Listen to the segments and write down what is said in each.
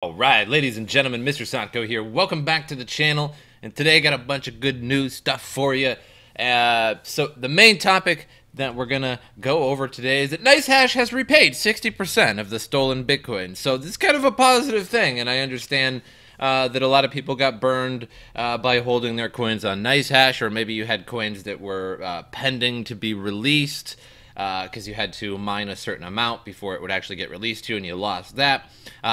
Alright, ladies and gentlemen, MrSotko here. Welcome back to the channel, and today I got a bunch of good news stuff for you. So the main topic that we're gonna go over today is that Nicehash has repaid 60% of the stolen Bitcoin. So this is kind of a positive thing, and I understand that a lot of people got burned by holding their coins on Nicehash, or maybe you had coins that were pending to be released, because you had to mine a certain amount before it would actually get released to you, and you lost that.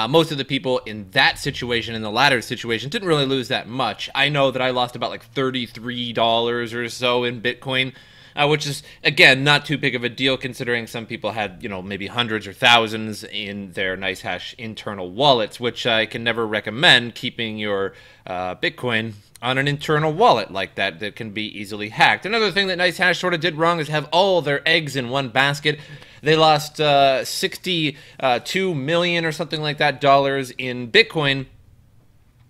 Most of the people in that situation, in the latter situation, didn't really lose that much. I know that I lost about like $33 or so in Bitcoin, which is, again, not too big of a deal considering some people had, maybe hundreds or thousands in their Nicehash internal wallets, which I can never recommend keeping your Bitcoin on an internal wallet like that can be easily hacked. Another thing that Nicehash sort of did wrong is have all their eggs in one basket. They lost 62 million or something like that dollars in Bitcoin,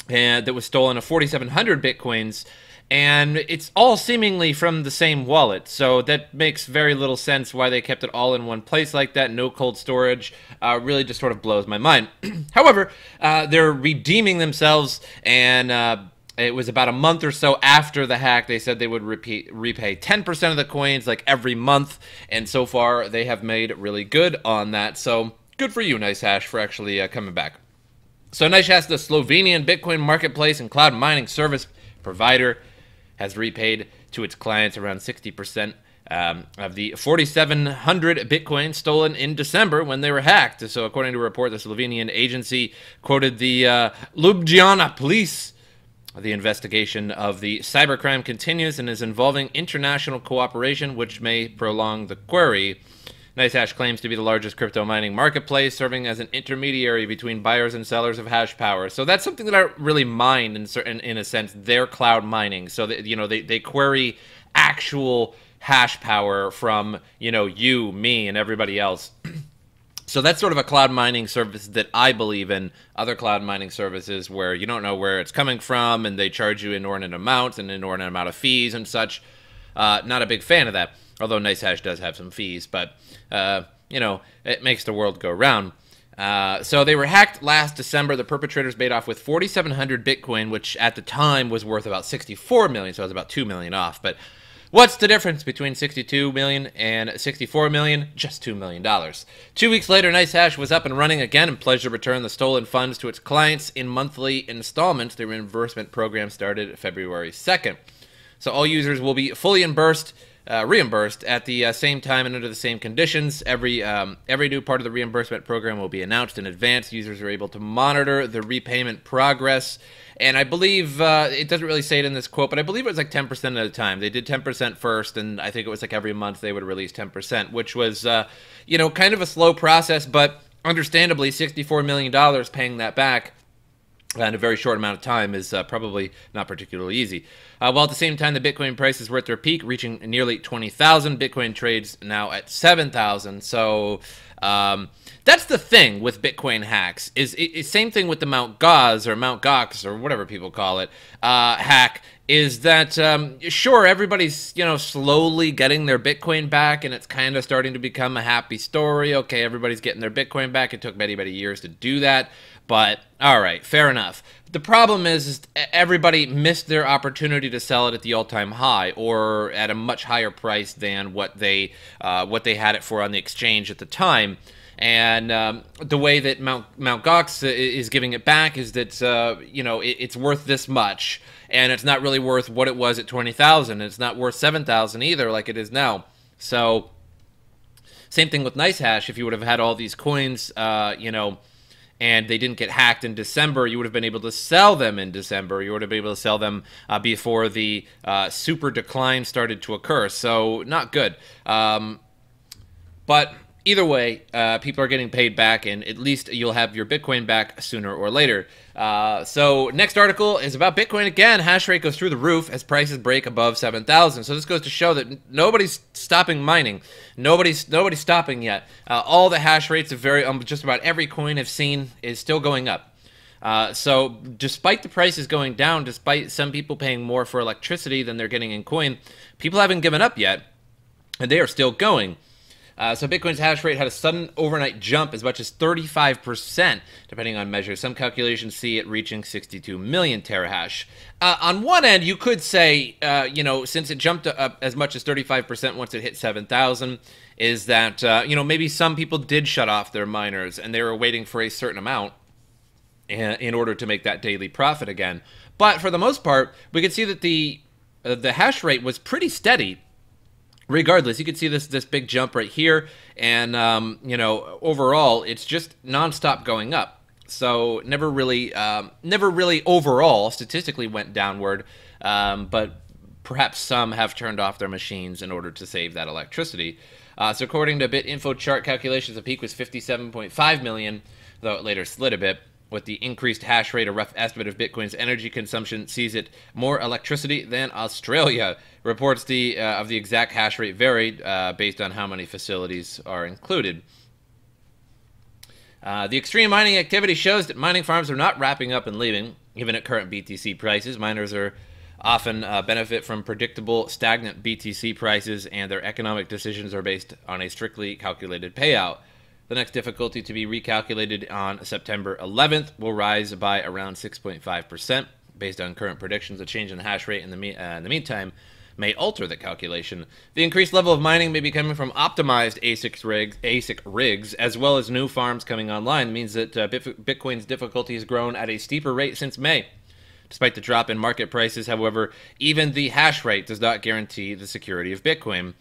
and that was stolen of 4,700 Bitcoins, and it's all seemingly from the same wallet, so that makes very little sense why they kept it all in one place like that. No cold storage. Really just sort of blows my mind. However, they're redeeming themselves, and it was about a month or so after the hack. They said they would repay 10% of the coins like every month, and so far they have made really good on that. So good for you, Nicehash, for actually coming back. So Nicehash, the Slovenian Bitcoin marketplace and cloud mining service provider, has repaid to its clients around 60% of the 4,700 Bitcoin stolen in December when they were hacked. So according to a report, the Slovenian agency quoted the Ljubljana police. The investigation of the cybercrime continues and is involving international cooperation, which may prolong the query. Nicehash claims to be the largest crypto mining marketplace, serving as an intermediary between buyers and sellers of hash power. So that's something that I really mind in a sense. Their cloud mining, so that they query actual hash power from you, me, and everybody else. So that's sort of a cloud mining service that I believe in. Other cloud mining services where you don't know where it's coming from and they charge you inordinate amounts and inordinate amount of fees and such. Not a big fan of that, although Nicehash does have some fees, but it makes the world go round. So they were hacked last December. The perpetrators made off with 4,700 Bitcoin, which at the time was worth about 64 million, so it was about 2 million off. But what's the difference between 62 million and 64 million? Just $2 million. 2 weeks later, Nicehash was up and running again and pledged to return the stolen funds to its clients in monthly installments. The reimbursement program started February 2nd. So all users will be fully reimbursed at the same time and under the same conditions. Every new part of the reimbursement program will be announced in advance. Users are able to monitor the repayment progress. And I believe, it doesn't really say it in this quote, but I believe it was like 10% at a time. They did 10% first, and I think it was like every month they would release 10%, which was, kind of a slow process, but understandably, $64 million paying that back in a very short amount of time is probably not particularly easy. While at the same time, the Bitcoin prices were at their peak, reaching nearly 20,000. Bitcoin trades now at 7,000. So that's the thing with Bitcoin hacks. Is same thing with the Mt. Gox or Mt. Gox or whatever people call it hack. Is that sure, everybody's slowly getting their Bitcoin back, and it's kind of starting to become a happy story. Okay, everybody's getting their Bitcoin back. It took many years to do that, but all right, fair enough. The problem is everybody missed their opportunity to sell it at the all-time high or at a much higher price than what they had it for on the exchange at the time. And the way that Mt. Gox is giving it back is that it's worth this much, and it's not really worth what it was at 20,000. It's not worth 7,000 either, like it is now. So same thing with Nicehash. If you would have had all these coins, and they didn't get hacked in December, you would have been able to sell them in December. You would have been able to sell them before the super decline started to occur. So not good. But either way, people are getting paid back, and at least you'll have your Bitcoin back sooner or later. So next article is about Bitcoin again. Hash rate goes through the roof as prices break above 7,000. So this goes to show that nobody's stopping mining. Nobody's stopping yet. All the hash rates of just about every coin I've seen is still going up. So despite the prices going down, despite some people paying more for electricity than they're getting in coin, people haven't given up yet, and they are still going. So Bitcoin's hash rate had a sudden overnight jump as much as 35%, depending on measures. Some calculations see it reaching 62 million terahash. On one end, you could say, since it jumped up as much as 35% once it hit 7,000, is that, maybe some people did shut off their miners and they were waiting for a certain amount in order to make that daily profit again. But for the most part, we could see that the hash rate was pretty steady. Regardless, you can see this big jump right here, and overall, it's just nonstop going up. So never really overall statistically went downward, but perhaps some have turned off their machines in order to save that electricity. So according to BitInfo chart calculations, the peak was 57.5 million, though it later slid a bit. With the increased hash rate, a rough estimate of Bitcoin's energy consumption sees it more electricity than Australia. Reports of the exact hash rate varied based on how many facilities are included. The extreme mining activity shows that mining farms are not wrapping up and leaving. Even at current BTC prices, miners are often benefit from predictable, stagnant BTC prices, and their economic decisions are based on a strictly calculated payout. The next difficulty to be recalculated on September 11th will rise by around 6.5%. Based on current predictions, a change in the hash rate in the meantime may alter the calculation. The increased level of mining may be coming from optimized ASIC rigs, as well as new farms coming online. It means that Bitcoin's difficulty has grown at a steeper rate since May. Despite the drop in market prices, however, even the hash rate does not guarantee the security of Bitcoin.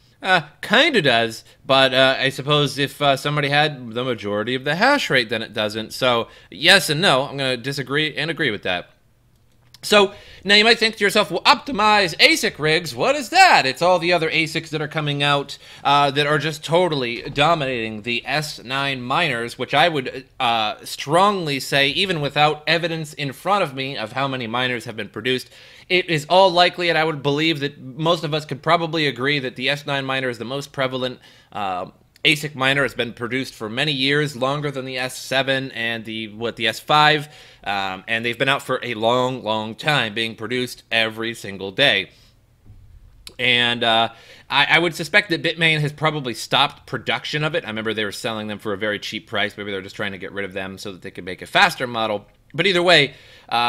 Kinda does, but I suppose if somebody had the majority of the hash rate, then it doesn't. So yes and no. I'm going to disagree and agree with that. So now you might think to yourself, well, optimize ASIC rigs, what is that? It's all the other ASICs that are coming out that are just totally dominating the S9 miners, which I would strongly say, even without evidence in front of me of how many miners have been produced, it is all likely, and I would believe that most of us could probably agree that the S9 miner is the most prevalent ASIC miner. Has been produced for many years, longer than the S7 and the S5, and they've been out for a long, long time, being produced every single day. And I would suspect that Bitmain has probably stopped production of it. I remember they were selling them for a very cheap price. Maybe they're just trying to get rid of them so that they could make a faster model. But either way,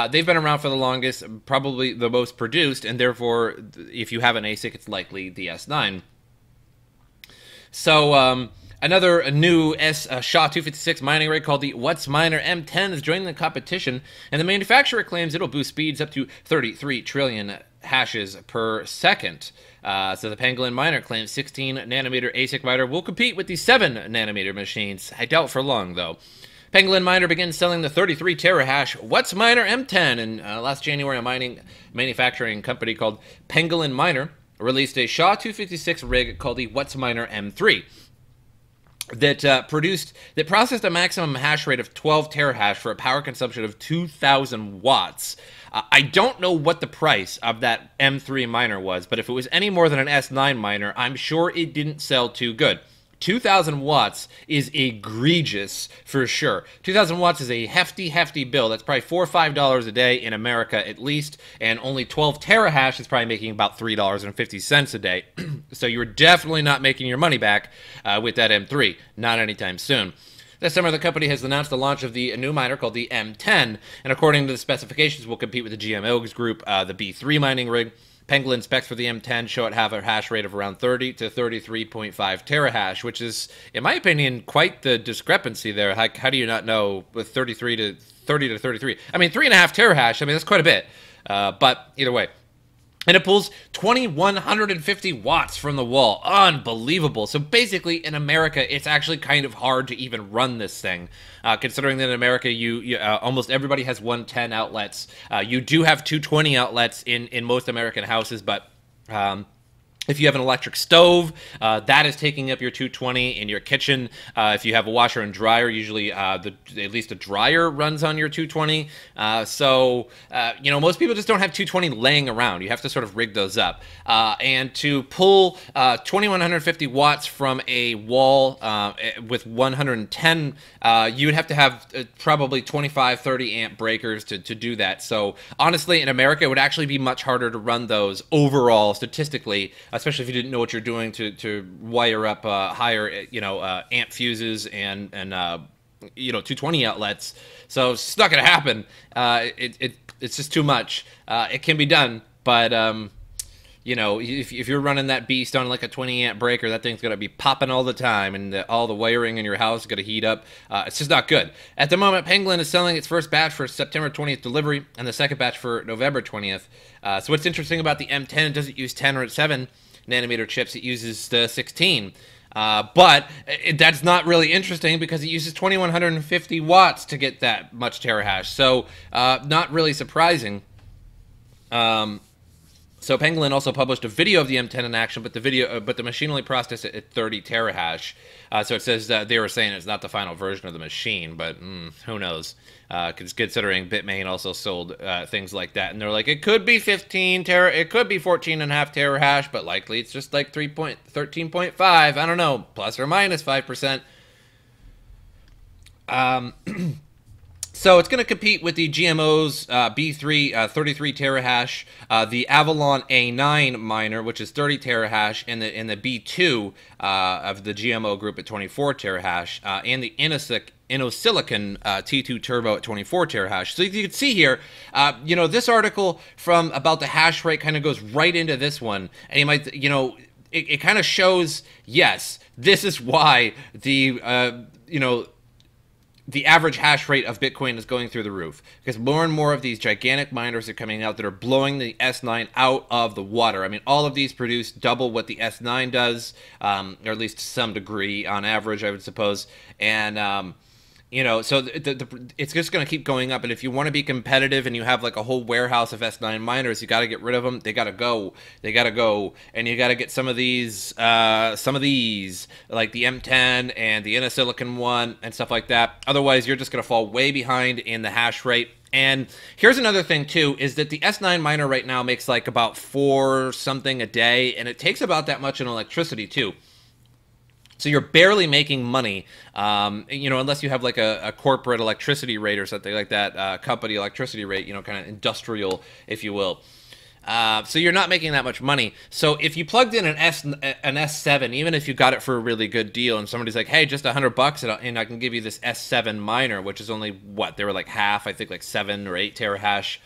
they've been around for the longest, probably the most produced, and therefore, if you have an ASIC, it's likely the S9. So, another new SHA-256 mining rig called the WhatsMiner M10 is joining the competition, and the manufacturer claims it'll boost speeds up to 33 trillion hashes per second. So the Pangolin miner claims 16-nanometer ASIC miner will compete with the 7-nanometer machines. I doubt for long, though. Pangolin miner begins selling the 33 terahash WhatsMiner M10, and last January, a mining manufacturing company called Pangolin Miner released a SHA-256 rig called the WhatsMiner M3 that processed a maximum hash rate of 12 terahash for a power consumption of 2,000 watts. I don't know what the price of that M3 miner was, but if it was any more than an S9 miner, I'm sure it didn't sell too good. 2,000 watts is egregious for sure. 2,000 watts is a hefty, hefty bill. That's probably $4 or $5 a day in America at least, and only 12 terahash is probably making about $3.50 a day. So you're definitely not making your money back with that M3, not anytime soon. This summer, the company has announced the launch of the new miner called the M10, and according to the specifications, will compete with the GMOs group, the B3 mining rig. Pangolin specs for the M10 show it have a hash rate of around 30 to 33.5 terahash, which is, in my opinion, quite the discrepancy there. How do you not know with 33 to 30 to 33? I mean, 3.5 terahash, I mean, that's quite a bit. But either way. And it pulls 2,150 watts from the wall. Unbelievable. So basically, in America, it's actually kind of hard to even run this thing. Considering that in America, almost everybody has 110 outlets. You do have 220 outlets in most American houses, but if you have an electric stove, that is taking up your 220 in your kitchen. If you have a washer and dryer, usually at least a dryer runs on your 220. Most people just don't have 220 laying around. You have to sort of rig those up. And to pull 2,150 watts from a wall with 110, you would have to have probably 25, 30 amp breakers to do that. So honestly, in America, it would actually be much harder to run those overall, statistically, especially if you didn't know what you're doing to wire up higher, amp fuses and 220 outlets. So it's not going to happen. It's just too much. It can be done, but if you're running that beast on like a 20 amp breaker, that thing's going to be popping all the time, and all the wiring in your house is going to heat up. It's just not good. At the moment, Penguin is selling its first batch for September 20th delivery and the second batch for November 20th. So what's interesting about the M10, it doesn't use 10 or 7 nanometer chips. It uses the 16. But that's not really interesting because it uses 2150 watts to get that much terahash. So not really surprising. So Penguin also published a video of the M10 in action, but the machine only processed it at 30 terahash. So it says that they were saying it's not the final version of the machine, but who knows? Considering Bitmain also sold things like that, and they're like, it could be 15 it could be 14.5 terahash, but likely it's just like 13.5. I don't know, plus or minus 5%. So it's going to compete with the GMO's B3 33 terahash, the Avalon A9 miner, which is 30 terahash, and the B2 of the GMO group at 24 terahash, and the InnoSilicon T2 Turbo at 24 terahash. So you can see here, this article from about the hash rate kind of goes right into this one, and you might, it kind of shows, yes, this is why the average hash rate of Bitcoin is going through the roof, because more and more of these gigantic miners are coming out that are blowing the S9 out of the water. I mean, all of these produce double what the S9 does, or at least to some degree on average, I would suppose. And so it's just going to keep going up. And if you want to be competitive and you have like a whole warehouse of S9 miners, you got to get rid of them. They got to go. And you got to get some of these, like the M10 and the InnoSilicon one and stuff like that. Otherwise, you're just going to fall way behind in the hash rate. And here's another thing too, is that the S9 miner right now makes like about 4 something a day, and it takes about that much in electricity too. So you're barely making money, unless you have like a corporate electricity rate or something like that, company electricity rate, kind of industrial, if you will. So you're not making that much money. So if you plugged in an S7, even if you got it for a really good deal, and somebody's like, hey, just $100 and I can give you this S7 miner, which is only they were like half, I think like 7 or 8 terahash.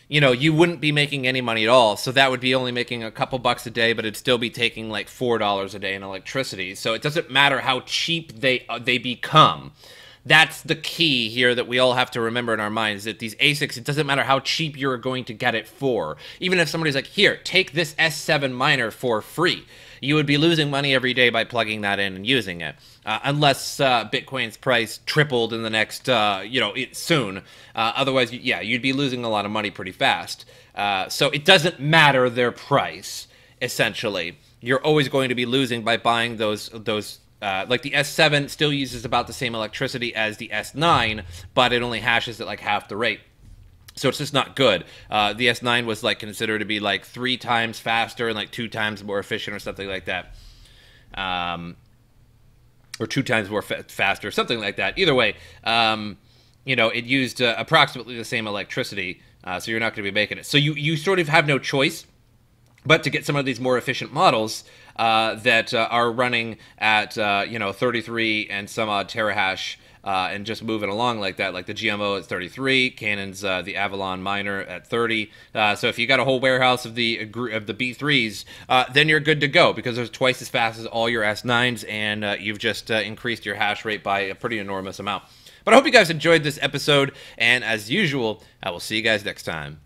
You wouldn't be making any money at all. So that would be only making a couple bucks a day, but it'd still be taking like $4 a day in electricity. So it doesn't matter how cheap they become. That's the key here that we all have to remember in our minds, that these ASICs, it doesn't matter how cheap you're going to get it for. Even if somebody's like, here, take this S7 miner for free, you would be losing money every day by plugging that in and using it. Unless Bitcoin's price tripled in the next, soon. Otherwise, you'd be losing a lot of money pretty fast. So it doesn't matter their price, essentially. You're always going to be losing by buying those like the S7 still uses about the same electricity as the S9, but it only hashes at like half the rate. So it's just not good. The S9 was like considered to be like 3 times faster and like 2 times more efficient or something like that. Or 2 times more faster, something like that. Either way, it used approximately the same electricity, so you're not going to be making it. So you sort of have no choice but to get some of these more efficient models that are running at 33 and some odd terahash, and just moving along like that, like the GMO at 33, Canon's the Avalon miner at 30. So if you got a whole warehouse of the B3s, then you're good to go, because they're twice as fast as all your S9s, and you've just increased your hash rate by a pretty enormous amount. But I hope you guys enjoyed this episode, and as usual, I will see you guys next time.